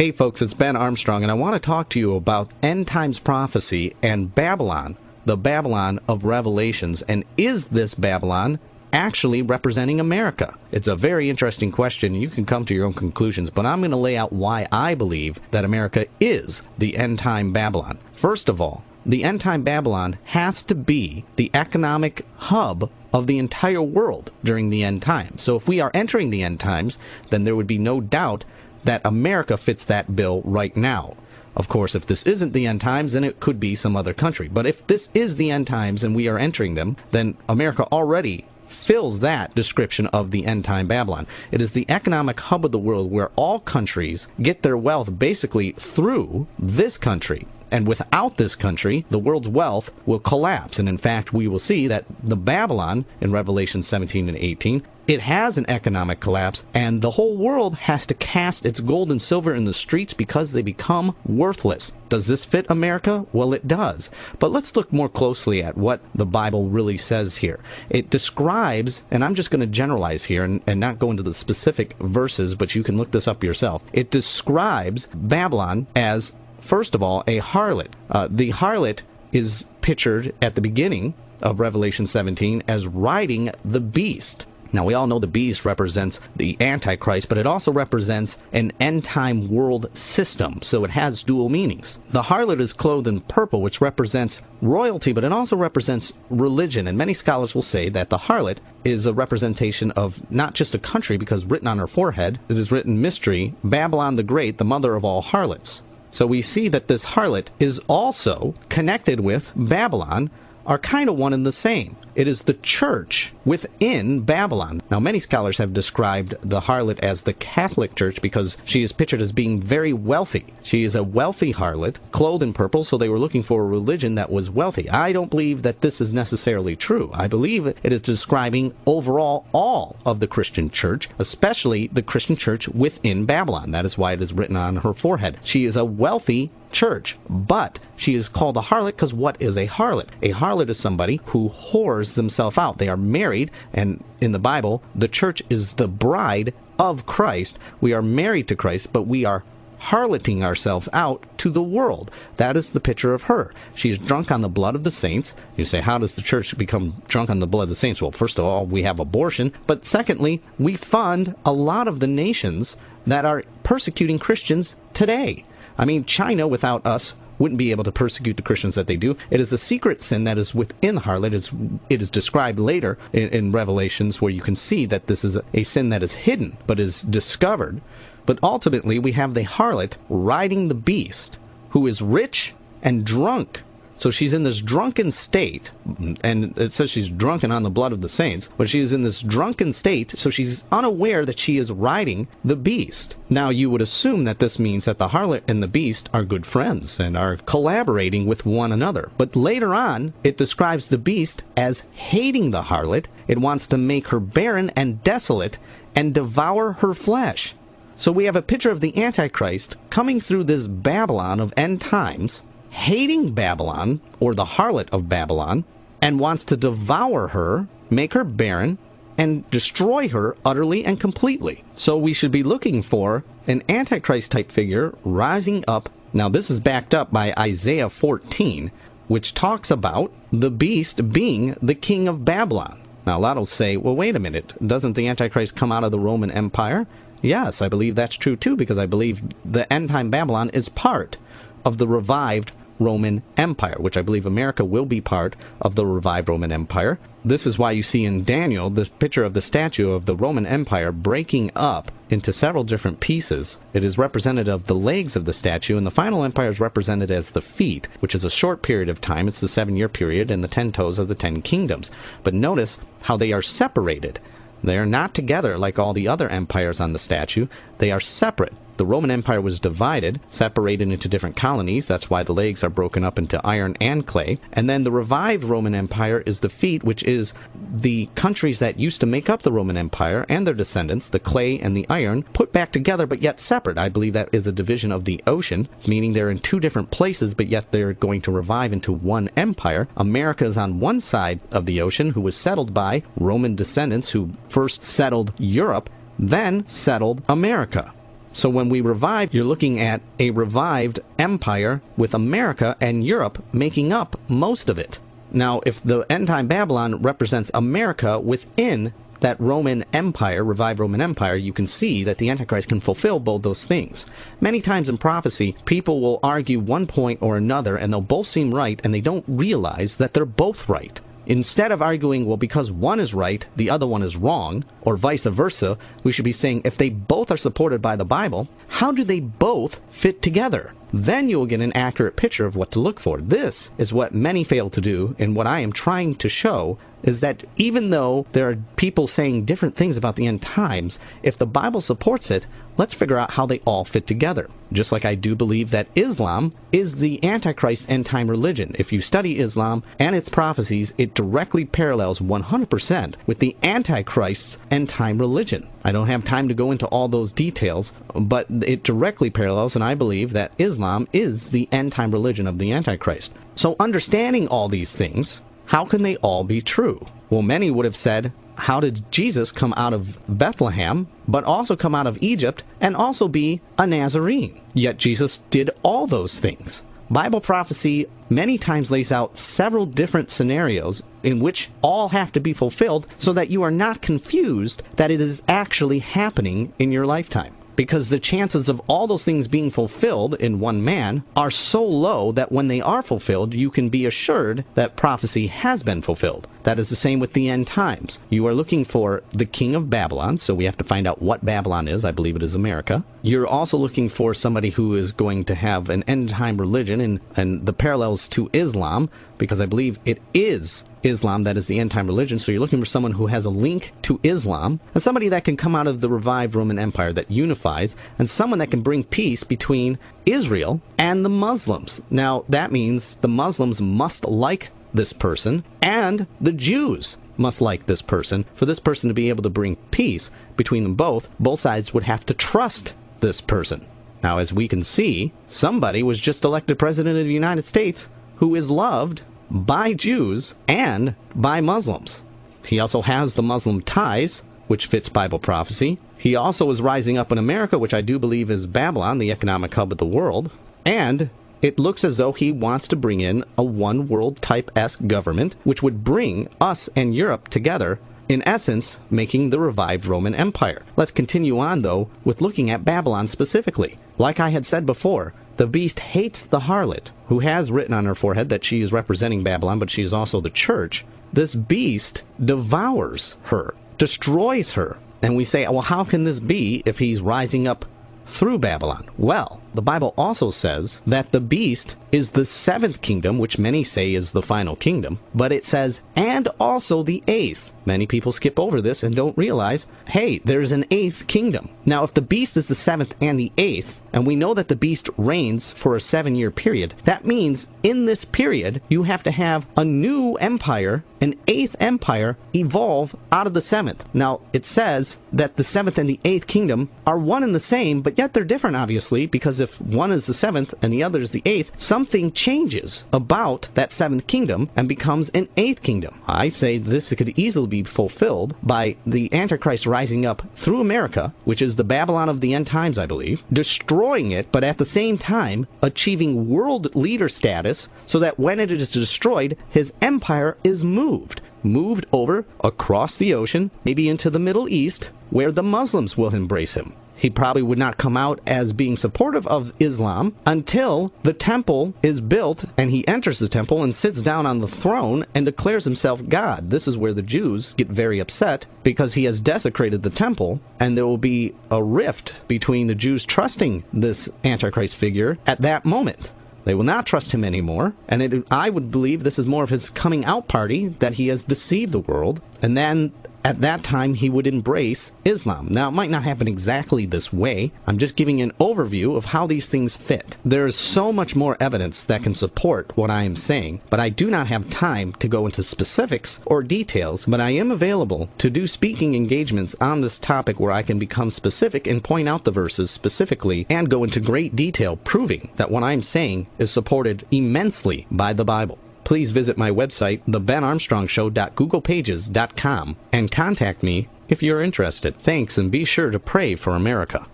Hey folks, it's Ben Armstrong, and I want to talk to you about end times prophecy and Babylon, the Babylon of Revelations. And is this Babylon actually representing America? It's a very interesting question. You can come to your own conclusions, but I'm going to lay out why I believe that America is the end time Babylon. First of all, the end time Babylon has to be the economic hub of the entire world during the end times. So if we are entering the end times, then there would be no doubt that America fits that bill right now. Of course, if this isn't the end times, then it could be some other country. But if this is the end times and we are entering them, then America already fills that description of the end time Babylon. It is the economic hub of the world where all countries get their wealth basically through this country. And without this country, the world's wealth will collapse. And in fact, we will see that the Babylon in Revelation 17 and 18, it has an economic collapse, and the whole world has to cast its gold and silver in the streets because they become worthless. Does this fit America? Well, it does. But let's look more closely at what the Bible really says here. It describes, and I'm just going to generalize here and not go into the specific verses, but you can look this up yourself. It describes Babylon as, first of all, a harlot. The harlot is pictured at the beginning of Revelation 17 as riding the beast. Now, we all know the beast represents the Antichrist, but it also represents an end-time world system, so it has dual meanings. The harlot is clothed in purple, which represents royalty, but it also represents religion, and many scholars will say that the harlot is a representation of not just a country, because written on her forehead, it is written mystery, Babylon the Great, the mother of all harlots. So we see that this harlot is also connected with Babylon, are kind of one and the same. It is the church within Babylon. Now, many scholars have described the harlot as the Catholic Church because she is pictured as being very wealthy. She is a wealthy harlot, clothed in purple, so they were looking for a religion that was wealthy. I don't believe that this is necessarily true. I believe it is describing overall all of the Christian church, especially the Christian church within Babylon. That is why it is written on her forehead. She is a wealthy church, but she is called a harlot because what is a harlot? A harlot is somebody who whores themselves out. They are married, and in the Bible, the church is the bride of Christ. We are married to Christ, but we are harloting ourselves out to the world. That is the picture of her. She is drunk on the blood of the saints. You say, how does the church become drunk on the blood of the saints? Well, first of all, we have abortion, but secondly, we fund a lot of the nations that are persecuting Christians today. I mean, China, without us, wouldn't be able to persecute the Christians that they do. It is a secret sin that is within the harlot. It is described later in Revelations where you can see that this is a sin that is hidden, but is discovered. But ultimately, we have the harlot riding the beast, who is rich and drunk. So she's in this drunken state, and it says she's drunken on the blood of the saints, but she is in this drunken state, so she's unaware that she is riding the beast. Now, you would assume that this means that the harlot and the beast are good friends and are collaborating with one another. But later on, it describes the beast as hating the harlot. It wants to make her barren and desolate and devour her flesh. So we have a picture of the Antichrist coming through this Babylon of end times, hating Babylon, or the harlot of Babylon, and wants to devour her, make her barren, and destroy her utterly and completely. So we should be looking for an Antichrist-type figure rising up. Now, this is backed up by Isaiah 14, which talks about the beast being the king of Babylon. Now, a lot will say, well, wait a minute, doesn't the Antichrist come out of the Roman Empire? Yes, I believe that's true, too, because I believe the end-time Babylon is part of the revived Roman Empire, which I believe America will be part of the revived Roman Empire. This is why you see in Daniel this picture of the statue of the Roman Empire breaking up into several different pieces. It is representative of the legs of the statue, and the final empire is represented as the feet, which is a short period of time. It's the 7-year period, and the 10 toes of the 10 kingdoms. But notice how they are separated. They are not together like all the other empires on the statue. They are separate. The Roman Empire was divided, separated into different colonies. That's why the legs are broken up into iron and clay. And then the revived Roman Empire is the feet, which is the countries that used to make up the Roman Empire and their descendants, the clay and the iron, put back together but yet separate. I believe that is a division of the ocean, meaning they're in two different places, but yet they're going to revive into one empire. America is on one side of the ocean, who was settled by Roman descendants who first settled Europe, then settled America. So when we revive, you're looking at a revived empire with America and Europe making up most of it. Now, if the end-time Babylon represents America within that Roman Empire, revived Roman Empire, you can see that the Antichrist can fulfill both those things. Many times in prophecy, people will argue one point or another, and they'll both seem right, and they don't realize that they're both right. Instead of arguing, well, because one is right, the other one is wrong, or vice versa, we should be saying, if they both are supported by the Bible, how do they both fit together? Then you will get an accurate picture of what to look for. This is what many fail to do, and what I am trying to show is that even though there are people saying different things about the end times, if the Bible supports it, let's figure out how they all fit together. Just like I do believe that Islam is the Antichrist end-time religion. If you study Islam and its prophecies, it directly parallels 100% with the Antichrist's end-time religion. I don't have time to go into all those details, but it directly parallels, and I believe that Islam is the end-time religion of the Antichrist. So understanding all these things, how can they all be true? Well, many would have said, how did Jesus come out of Bethlehem, but also come out of Egypt, and also be a Nazarene? Yet Jesus did all those things. Bible prophecy many times lays out several different scenarios in which all have to be fulfilled so that you are not confused that it is actually happening in your lifetime. Because the chances of all those things being fulfilled in one man are so low that when they are fulfilled, you can be assured that prophecy has been fulfilled. That is the same with the end times. You are looking for the king of Babylon, so we have to find out what Babylon is. I believe it is America. You're also looking for somebody who is going to have an end-time religion and the parallels to Islam, because I believe it is Islam that is the end-time religion. So you're looking for someone who has a link to Islam, and somebody that can come out of the revived Roman Empire that unifies, and someone that can bring peace between Israel and the Muslims. Now, that means the Muslims must like this person, and the Jews must like this person. For this person to be able to bring peace between them both sides would have to trust this person. Now, as we can see, somebody was just elected president of the United States who is loved by Jews and by Muslims. He also has the Muslim ties, which fits Bible prophecy. He also is rising up in America, which I do believe is Babylon, the economic hub of the world. And it looks as though he wants to bring in a one-world type-esque government, which would bring us and Europe together, in essence, making the revived Roman Empire. Let's continue on, though, with looking at Babylon specifically. Like I had said before, the beast hates the harlot, who has written on her forehead that she is representing Babylon, but she is also the church. This beast devours her, destroys her. And we say, well, how can this be if he's rising up through Babylon? Well, the Bible also says that the beast is the seventh kingdom, which many say is the final kingdom, but it says, and also the eighth. Many people skip over this and don't realize, hey, there's an eighth kingdom. Now, if the beast is the seventh and the eighth, and we know that the beast reigns for a 7-year period, that means in this period, you have to have a new empire, an eighth empire, evolve out of the seventh. Now, it says that the seventh and the eighth kingdom are one and the same, but yet they're different, obviously, because if one is the seventh and the other is the eighth, something changes about that seventh kingdom and becomes an eighth kingdom. I say this could easily be fulfilled by the Antichrist rising up through America, which is the Babylon of the end times, I believe, destroying it, but at the same time achieving world leader status so that when it is destroyed, his empire is moved over across the ocean, maybe into the Middle East, where the Muslims will embrace him. He probably would not come out as being supportive of Islam until the temple is built and he enters the temple and sits down on the throne and declares himself God. This is where the Jews get very upset because he has desecrated the temple, and there will be a rift between the Jews trusting this Antichrist figure at that moment. They will not trust him anymore, and I would believe this is more of his coming out party, that he has deceived the world, and then at that time he would embrace Islam. Now, it might not happen exactly this way. I'm just giving an overview of how these things fit. There is so much more evidence that can support what I am saying, but I do not have time to go into specifics or details, but I am available to do speaking engagements on this topic where I can become specific and point out the verses specifically and go into great detail proving that what I'm saying is supported immensely by the Bible. Please visit my website, thebenarmstrongshow.googlepages.com, and contact me if you're interested. Thanks, and be sure to pray for America.